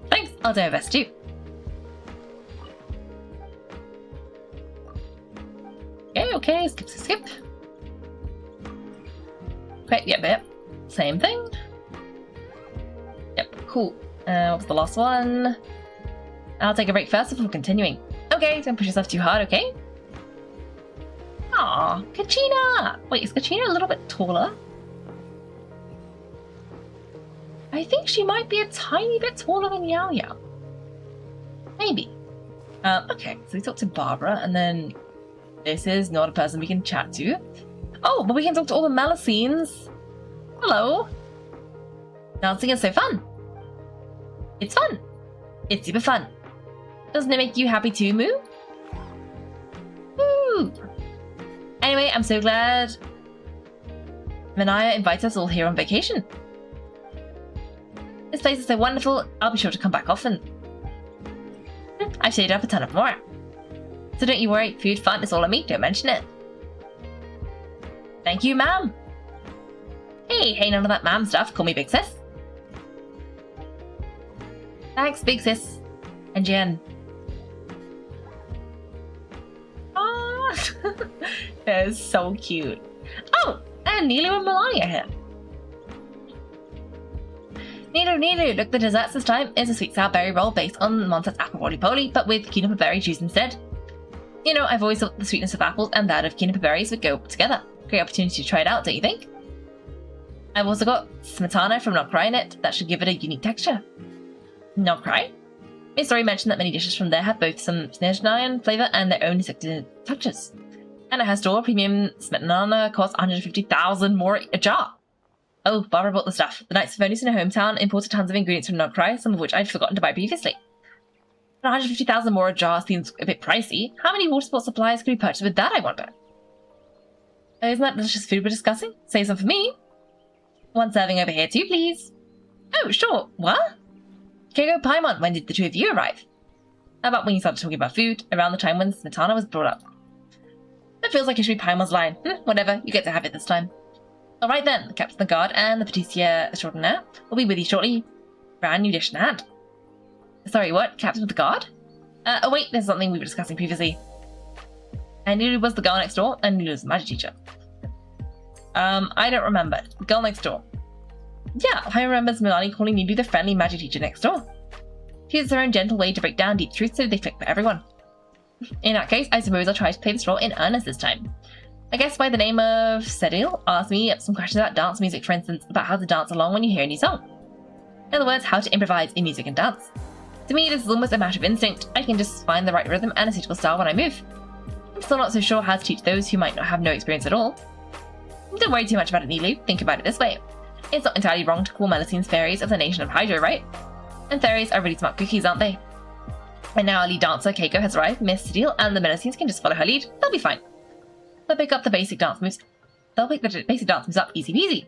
Thanks, I'll do my best too. Okay, skip. Okay, yep. Same thing. Yep, cool. What was the last one? I'll take a break first before continuing. Okay, don't push yourself too hard, okay? Aw, Kachina! Wait, is Kachina a little bit taller? I think she might be a tiny bit taller than Yao Yao. Maybe. Okay, so we talked to Barbara, and then this is not a person we can chat to. Oh, but we can talk to all the Melusines. Hello. Dancing is so fun. It's fun. It's super fun. Doesn't it make you happy too, Moo? Woo! Anyway, I'm so glad Manaya invites us all here on vacation. This place is so wonderful, I'll be sure to come back often. I've saved up a ton of more. So don't you worry, food, fun is all on me, don't mention it. Thank you, ma'am. Hey, none of that ma'am stuff, call me Big Sis. Thanks, Big Sis. And Jen. Ah, that is so cute. Oh, and Neelu and Milani are here. Neelu, look, the dessert this time is a sweet sour berry roll based on Monset's apple roly-poly, but with quinoa berry juice instead. You know, I've always thought the sweetness of apples and that of quinoa berries would go together. Great opportunity to try it out, don't you think? I've also got smetana from Not Cry in it. That should give it a unique texture. Not Cry? Miss Story mentioned that many dishes from there have both some Snezhnayan flavour and their own distinctive touches. And at her store, premium smetana costs 150,000 more a jar. Oh, Barbara bought the stuff. The Knights of Onus in her hometown imported tons of ingredients from Not Cry, some of which I'd forgotten to buy previously. 150,000 more a jar seems a bit pricey. How many water sports supplies could we purchase with that, I wonder? Isn't that delicious food we're discussing? Save some for me. One serving over here too, please. Oh, sure. What? Kaiko, Paimon, when did the two of you arrive? How about when you started talking about food, around the time when Smetana was brought up? That feels like it should be Paimon's line. Whatever, you get to have it this time. Alright then, the Captain of the Guard and the Patricia Extraordinaire will be with you shortly. Brand new dish in hand. Sorry, what? Captain of the Guard? Oh wait, there's something we were discussing previously. And Nilu was the girl next door, and Nilu was the magic teacher. I don't remember. The girl next door. Yeah, I remember Milani calling Nilu the friendly magic teacher next door. She has her own gentle way to break down deep truths so they click for everyone. In that case, I suppose I'll try to play this role in earnest this time. I guess by the name of Cedil asked me some questions about dance music, for instance, about how to dance along when you hear a new song. In other words, how to improvise in music and dance. To me, this is almost a matter of instinct. I can just find the right rhythm and a suitable style when I move. I'm still not so sure how to teach those who might not have no experience at all. Don't worry too much about it, Nilu. Think about it this way. It's not entirely wrong to call Melicine's fairies of the nation of Hydro, right? And fairies are really smart cookies, aren't they? And now our lead dancer, Kaiko, has arrived. Miss Cedil and the Melicines can just follow her lead. They'll be fine. They'll pick the basic dance moves up easy peasy.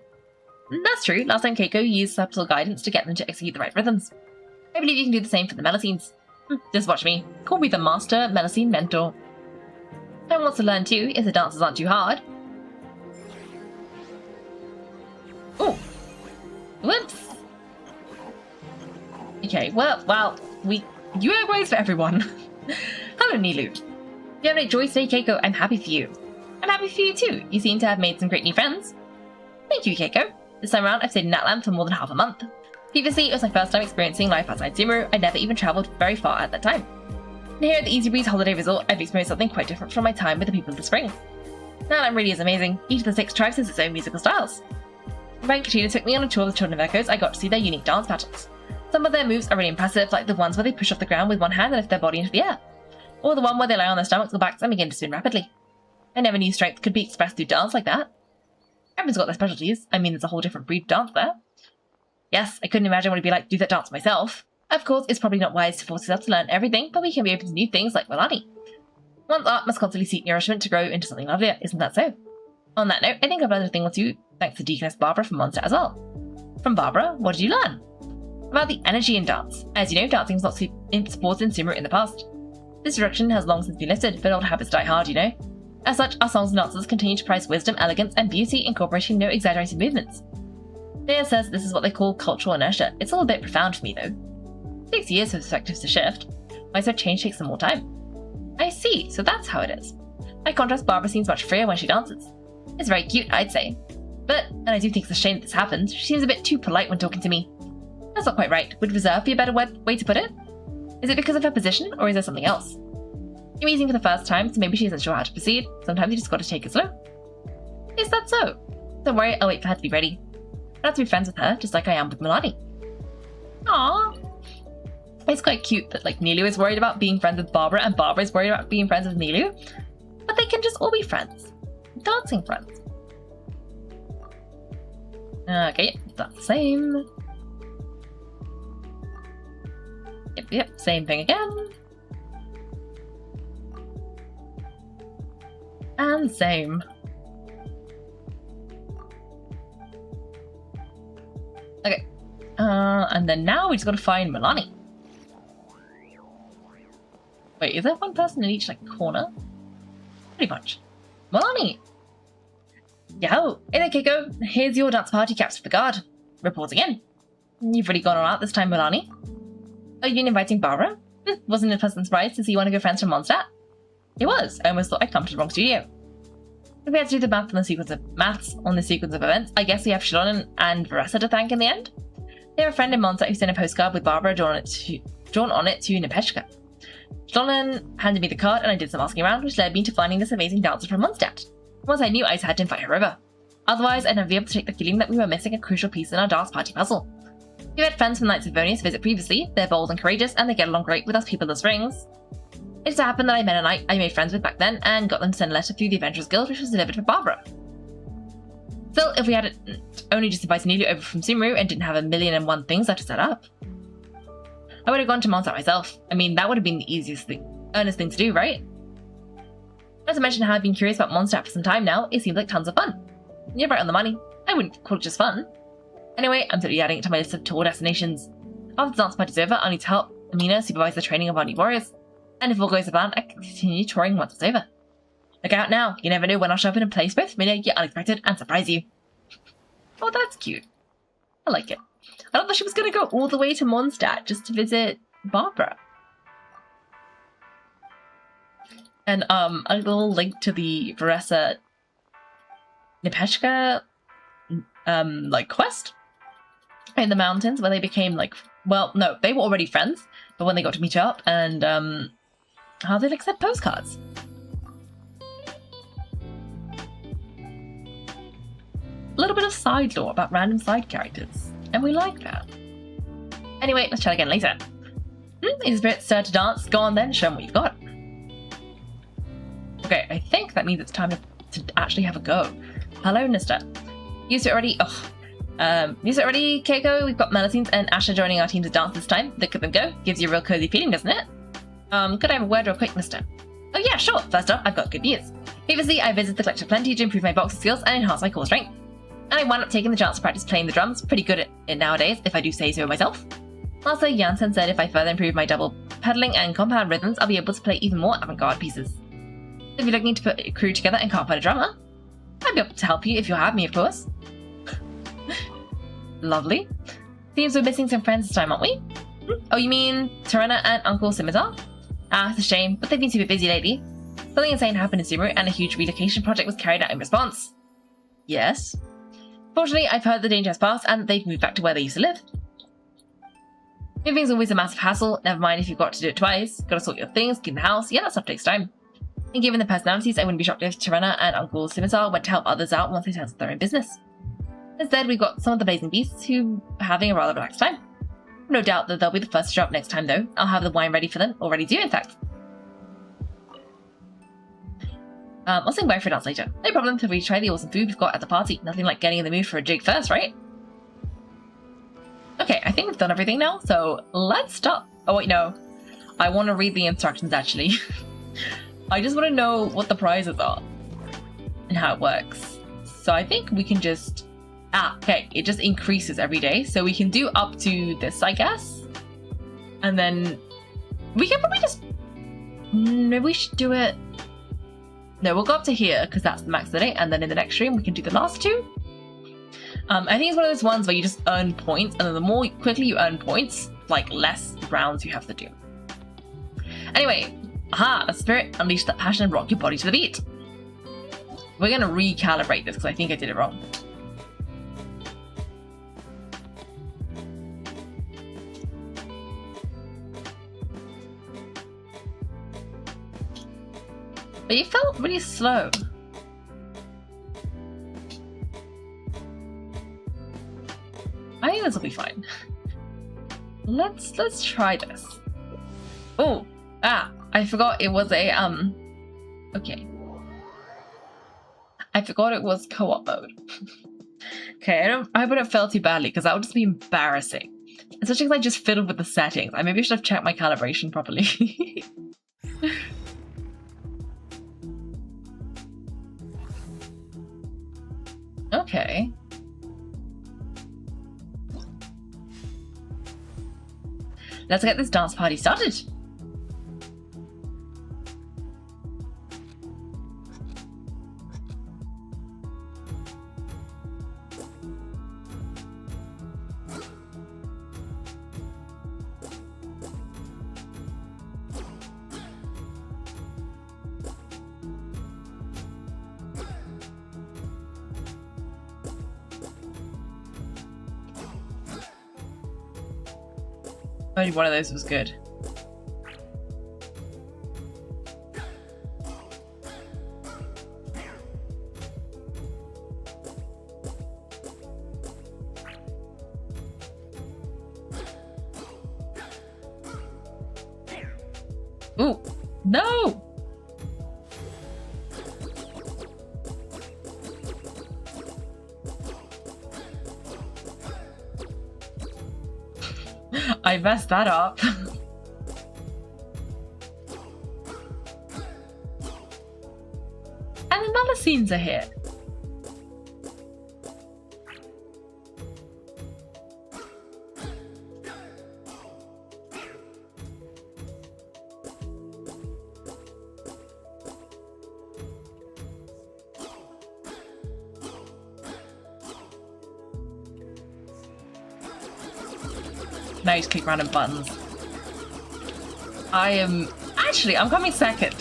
That's true. Last time Kaiko used subtle guidance to get them to execute the right rhythms. I believe you can do the same for the Melicines. Just watch me. Call me the Master Melicine Mentor. Everyone wants to learn too, if the dances aren't too hard. Oh. Whoops. Okay, well, you have ways for everyone. Hello, Nilu. If you have any joy today, Kaiko, I'm happy for you. I'm happy for you too. You seem to have made some great new friends. Thank you, Kaiko. This time around, I've stayed in Natlan for more than half a month. Previously, it was my first time experiencing life outside Sumeru. I'd never even travelled very far at that time. And here at the Easybreeze Holiday Resort, I've experienced something quite different from my time with the people of the spring. Natlan really is amazing. Each of the 6 tribes has its own musical styles. When Katrina took me on a tour of the Children of Echoes, I got to see their unique dance patterns. Some of their moves are really impressive, like the ones where they push off the ground with one hand and lift their body into the air. Or the one where they lie on their stomachs or backs and begin to spin rapidly. I never knew strength could be expressed through dance like that. Everyone's got their specialties. I mean, there's a whole different breed of dance there. Yes, I couldn't imagine what it'd be like to do that dance myself. Of course, it's probably not wise to force yourself to learn everything, but we can be open to new things like Milani. One's art must constantly seek nourishment to grow into something lovelier, isn't that so? On that note, I think I've learned a thing or two, thanks to Deaconess Barbara from Mondstadt as well. From Barbara, what did you learn? About the energy in dance. As you know, dancing was not sports in Sumeru in the past. This direction has long since been lifted, but old habits die hard, you know. As such, our songs and dances continue to prize wisdom, elegance, and beauty, incorporating no exaggerated movements. Dea says this is what they call cultural inertia. It's all a bit profound for me, though. It takes years for perspectives to shift. Why so change takes some more time? I see, so that's how it is. By contrast, Barbara seems much freer when she dances. It's very cute, I'd say. But, and I do think it's a shame that this happens, she seems a bit too polite when talking to me. That's not quite right. Would reserve be a better way to put it? Is it because of her position, or is there something else? You're meeting for the first time, so maybe she isn't sure how to proceed. Sometimes you just gotta take it slow. Is that so? Don't worry, I'll wait for her to be ready. I have to be friends with her, just like I am with Milani. Aww. It's quite cute that Nilu is worried about being friends with Barbara, and Barbara is worried about being friends with Nilu. But they can just all be friends. Dancing friends. Okay, that's the same. Yep, same thing again. And same. Okay. And then now we just gotta find Milani. Wait, is there one person in each corner? Pretty much. Milani! Yo! Hey there, Kaiko. Here's your dance party caps for the guard. Reporting in. You've really gone all out this time, Milani. Oh, you've been inviting Barbara? Wasn't it a pleasant surprise to see one of your friends from Mondstadt? It was. I almost thought I'd come to the wrong studio. If we had to do the maths on the sequence of events, I guess we have Shalonen and Varessa to thank in the end. They have a friend in Mondstadt who sent a postcard with Barbara drawn on it to Nepeshka. Shalonen handed me the card and I did some asking around, which led me to finding this amazing dancer from Mondstadt. Once I knew, I just had to invite her over. Otherwise, I'd never be able to take the feeling that we were missing a crucial piece in our dance party puzzle. We've had friends from Knights of Vonius visit previously. They're bold and courageous, and they get along great with us people of the Springs. It so happened that I met a knight I made friends with back then, and got them to send a letter through the Adventurers Guild, which was delivered for Barbara. Still, if we had only just invited Nilu over from Sumeru and didn't have a million and one things left to set up, I would have gone to Mondstadt myself. I mean, that would have been the earnest thing to do, right? As I mentioned how I've been curious about Mondstadt for some time now, it seems like tons of fun. You're right on the money. I wouldn't call it just fun. Anyway, I'm totally adding it to my list of tour destinations. After the dance party's over, I'll need to help Amina supervise the training of our new warriors. And if all goes to plan, I can continue touring once it's over. Look out now, you never know when I'll show up in a place both familiar yet unexpected and surprise you. Oh, that's cute. I like it. I don't think she was going to go all the way to Mondstadt just to visit Barbara. And a little link to the Veressa Nipeshka like quest in the mountains where they became like, well, no, they were already friends, but when they got to meet up and how they'd accept postcards. A little bit of side lore about random side characters, and we like that. Anyway, let's chat again later. Is Spirit stirred to dance? Go on then, show them what you've got. Okay, I think that means it's time to actually have a go. Hello, Nista. Used it already? Used it already, Kaiko? We've got Melusines and Asha joining our team to dance this time. Look at them go. Gives you a real cozy feeling, doesn't it? Could I have a word real quick, Nista? Oh yeah, sure. First up, I've got good news. Previously, I visited the collector plenty to improve my boxing skills and enhance my core strength. And I wound up taking the chance to practice playing the drums. Pretty good at it nowadays, if I do say so myself. Also, Jansen said if I further improve my double pedaling and compound rhythms, I'll be able to play even more avant-garde pieces. If you're looking to put a crew together and can't find a drummer, I'd be able to help you if you'll have me, of course. Lovely. Seems we're missing some friends this time, aren't we? Oh, you mean Tirana and Uncle Scimitar? Ah, it's a shame, but they've been super busy lately. Something insane happened in Sumeru and a huge relocation project was carried out in response. Yes. Fortunately, I've heard the danger has passed and they've moved back to where they used to live. Moving's always a massive hassle, never mind if you've got to do it twice. Gotta sort your things, clean the house, yeah, that stuff takes time. And given their personalities, I wouldn't be shocked if Tirana and Uncle Scimitar went to help others out once they settled their own business. Instead, we've got some of the Blazing Beasts who are having a rather relaxed time. No doubt that they'll be the first to show up next time though. I'll have the wine ready for them, already do in fact. I'll sing bye for dance later. No problem to retry the awesome food we've got at the party. Nothing like getting in the mood for a jig first, right? Okay, I think we've done everything now, so let's stop. Oh wait, no. I want to read the instructions actually. I just want to know what the prizes are and how it works. So I think we can just... okay, it just increases every day. So we can do up to this, I guess. And then we can probably just... maybe we should do it... No, we'll go up to here because that's the max of the day. And then in the next stream, we can do the last two. I think it's one of those ones where you just earn points. And then the more quickly you earn points, like less rounds you have to do. Anyway, aha, the spirit, unleash that passion and rock your body to the beat. We're going to recalibrate this because I think I did it wrong. But you felt really slow. I think this will be fine. Let's try this. Oh, I forgot it was a okay. I forgot it was co-op mode. Okay, I hope I don't fail too badly because that would just be embarrassing. Especially because I just fiddled with the settings. I maybe should have checked my calibration properly. Okay. Let's get this dance party started. Only one of those was good. Ooh, no! I messed that up. Melusines are here. Now you just click random buttons. I'm coming second.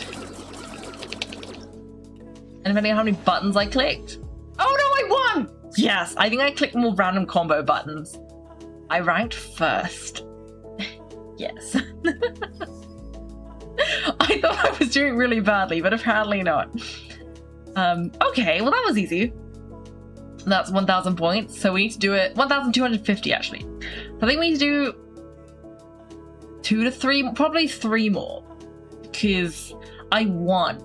And depending on how many buttons I clicked. Oh no, I won! Yes, I think I clicked more random combo buttons. I ranked first. Yes. I thought I was doing really badly, but apparently not. Okay, well that was easy. That's 1,000 points, so we need to do it 1,250 actually. So I think we need to do 2 to 3, probably 3 more, because I won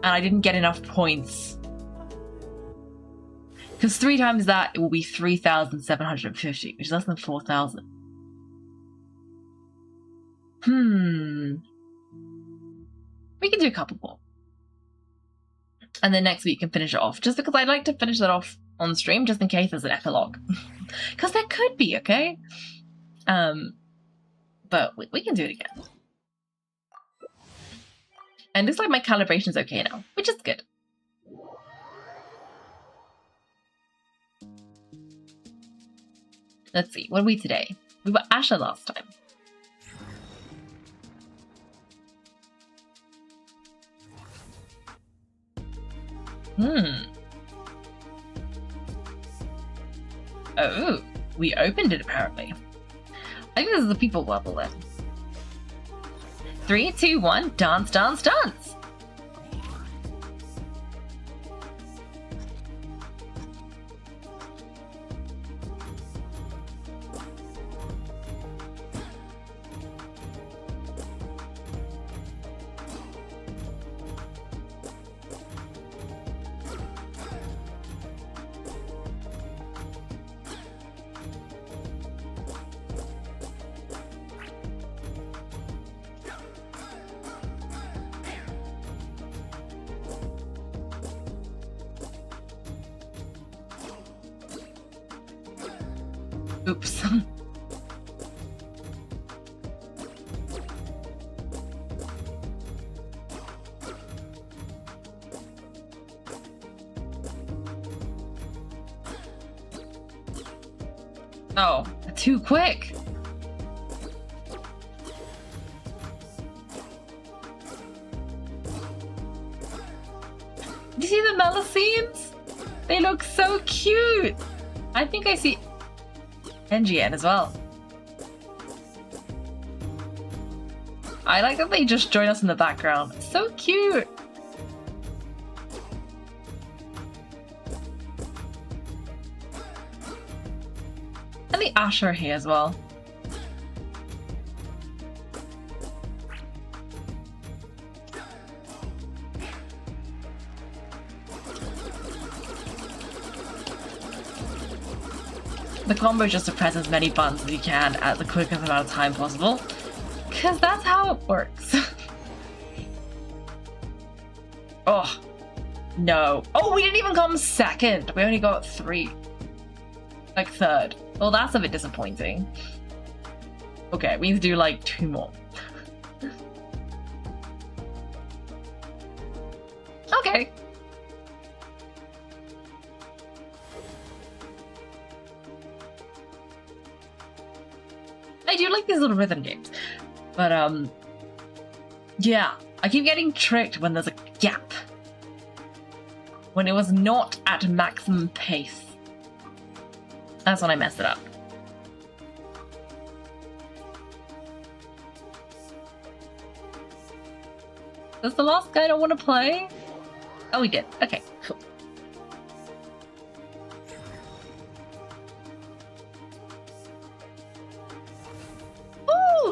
and I didn't get enough points. Because 3 times that, it will be 3,750, which is less than 4,000. We can do a couple more. And then next week can finish it off, just because I'd like to finish that off on stream, just in case there's an epilogue. Because there could be, okay? But we can do it again. And it looks like my calibration's okay now, which is good. Let's see, what are we today? We were Asher last time. Oh, we opened it apparently. I think this is the people level then. 3, 2, 1, dance, dance, dance! Oops. Oh, too quick. Do you see the Melusines? They look so cute. I think I see NGN as well. I like that they just join us in the background. So cute! And the Asher here as well. The combo is just to press as many buttons as you can at the quickest amount of time possible, because that's how it works. Oh, no. Oh, we didn't even come second. We only got 3. Like third. Well, that's a bit disappointing. Okay, we need to do like 2 more. Okay. I do like these little rhythm games, but yeah, I keep getting tricked when there's a gap, when it was not at maximum pace. That's when I messed it up. Does the last guy not want to play? Oh, he did. Okay, cool.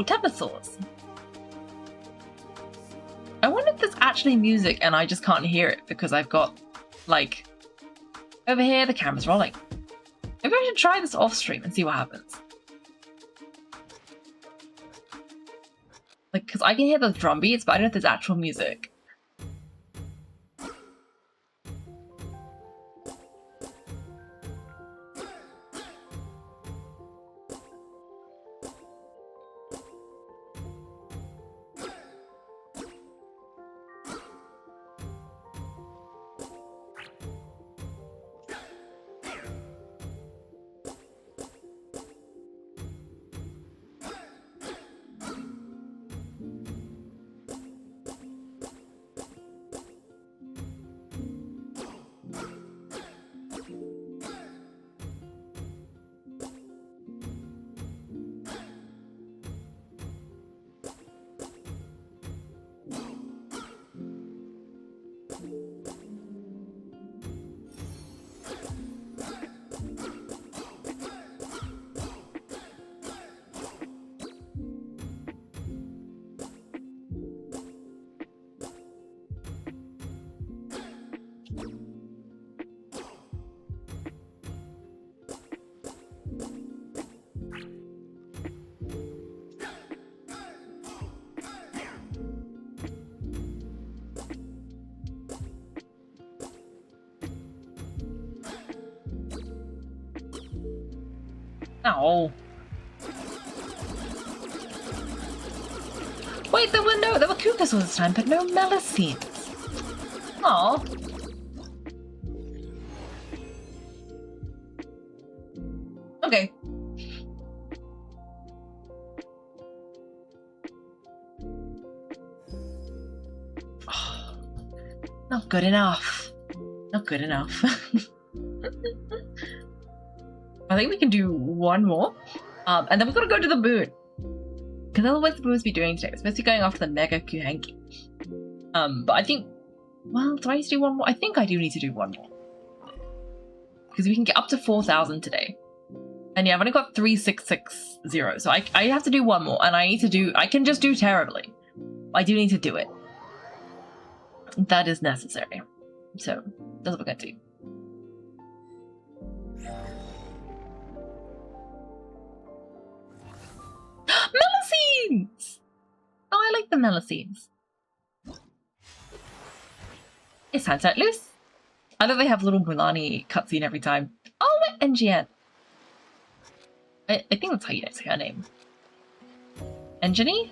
Tepasaurs. I wonder if there's actually music and I just can't hear it because I've got, like, over here the camera's rolling. Maybe I should try this off stream and see what happens. Like, because I can hear the drum beats, but I don't know if there's actual music. Oh. Wait, there were Kukas all this time, but no Melusines. Aw. Okay. Oh, not good enough. Not good enough. I think we can do one more. And then we've got to go to the moon. Because otherwise we're supposed to be doing today. We're supposed to be going after the Mega Kuhenki. But I think... Well, do I need to do one more? I think I do need to do one more. Because we can get up to 4,000 today. And yeah, I've only got 3,660. So I have to do one more. And I can just do terribly. I do need to do it. That is necessary. So, that's what we're going to do. Melusines! Oh, I like the Melusines. It's time to let loose. I know they have little Mulani cutscene every time. Oh, NGN. I think that's how you say her name. Engine?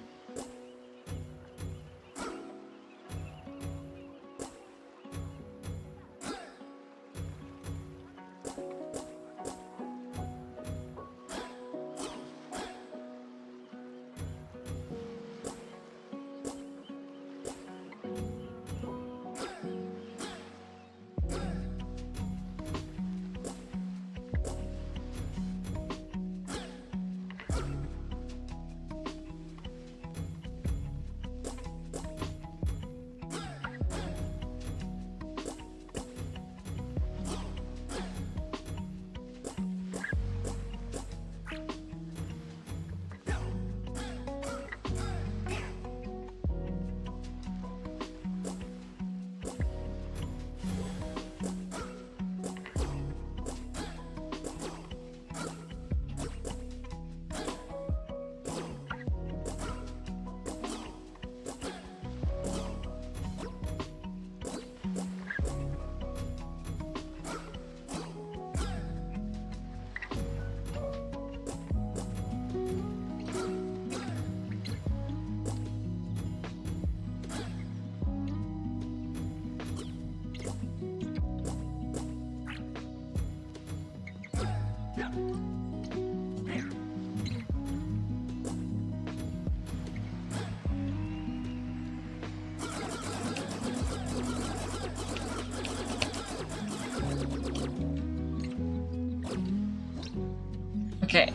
Okay.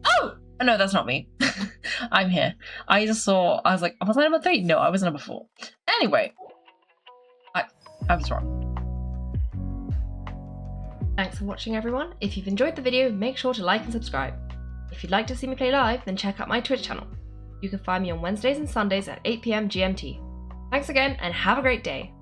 Oh! No, that's not me. I'm here. I just saw, I was like, was I number 3? No, I was number 4. Anyway. I was wrong. Thanks for watching, everyone. If you've enjoyed the video, make sure to like and subscribe. If you'd like to see me play live, then check out my Twitch channel. You can find me on Wednesdays and Sundays at 8 PM GMT. Thanks again, and have a great day.